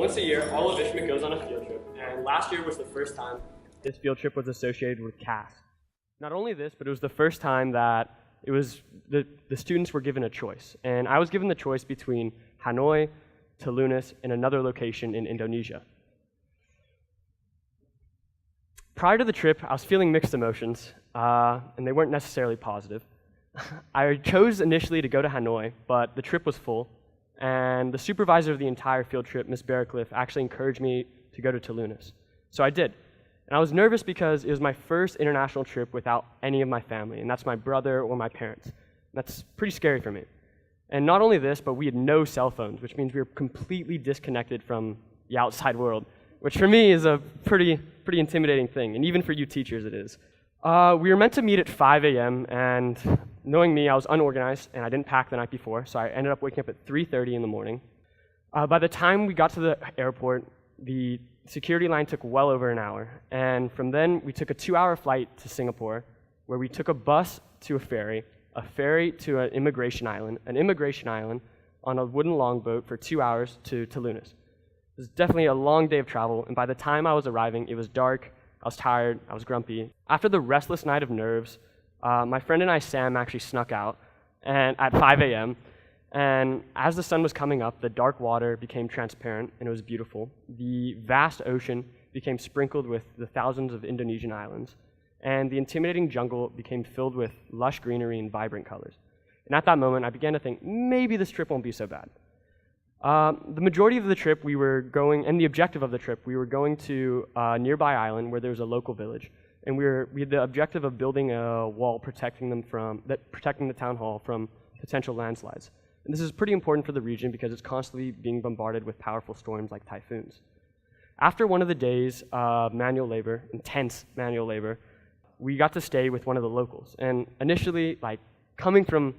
Once a year, all of Ishmael goes on a field trip, and last year was the first time this field trip was associated with CAS. Not only this, but it was the first time that it was the students were given a choice, and I was given the choice between Hanoi, Telunis, and another location in Indonesia. Prior to the trip, I was feeling mixed emotions, and they weren't necessarily positive. I chose initially to go to Hanoi, but the trip was full, and the supervisor of the entire field trip, Ms. Barracliff, actually encouraged me to go to Telunis. So I did. And I was nervous because it was my first international trip without any of my family, and that's my brother or my parents. That's pretty scary for me. And not only this, but we had no cell phones, which means we were completely disconnected from the outside world, which for me is a pretty intimidating thing, and even for you teachers it is. We were meant to meet at 5 a.m., and knowing me, I was unorganized, and I didn't pack the night before, so I ended up waking up at 3:30 in the morning. By the time we got to the airport, the security line took well over an hour, and from then we took a 2-hour flight to Singapore, where we took a bus to a ferry to an immigration island on a wooden longboat for 2 hours to Telunis. It was definitely a long day of travel, and by the time I was arriving, it was dark, I was tired, I was grumpy. After the restless night of nerves, my friend and I, Sam, actually snuck out and at 5 a.m., and as the sun was coming up, the dark water became transparent, and it was beautiful. The vast ocean became sprinkled with the thousands of Indonesian islands, and the intimidating jungle became filled with lush greenery and vibrant colors. And at that moment, I began to think, maybe this trip won't be so bad. The majority of the trip we were going, and the objective of the trip, we were going to a nearby island where there was a local village, and we had the objective of building a wall protecting the town hall from potential landslides. And this is pretty important for the region because it's constantly being bombarded with powerful storms like typhoons. After one of the days of intense manual labor, we got to stay with one of the locals. And initially, coming from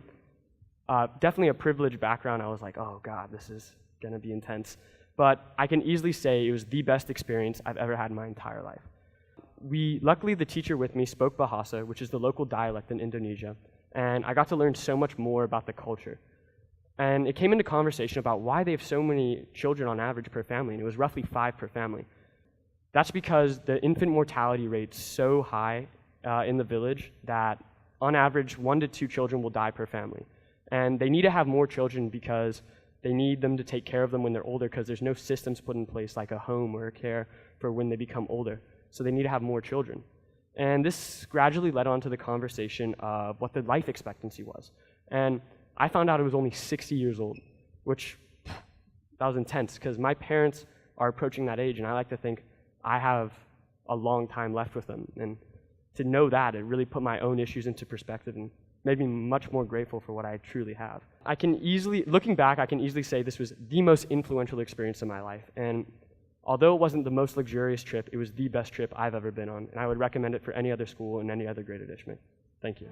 definitely a privileged background, I was like, oh God, this is gonna be intense. But I can easily say it was the best experience I've ever had in my entire life. Luckily, the teacher with me spoke Bahasa, which is the local dialect in Indonesia, and I got to learn so much more about the culture. And it came into conversation about why they have so many children on average per family, and it was roughly 5 per family. That's because the infant mortality rate's so high in the village that on average 1 to 2 children will die per family. And they need to have more children because they need them to take care of them when they're older because there's no systems put in place like a home or a care for when they become older. So they need to have more children. And this gradually led on to the conversation of what the life expectancy was. And I found out it was only 60 years old, which that was intense because my parents are approaching that age, and I like to think I have a long time left with them. And to know that, it really put my own issues into perspective and made me much more grateful for what I truly have. Looking back, I can easily say this was the most influential experience of my life. And although it wasn't the most luxurious trip, it was the best trip I've ever been on, and I would recommend it for any other school and any other grade at Ishmael. Thank you.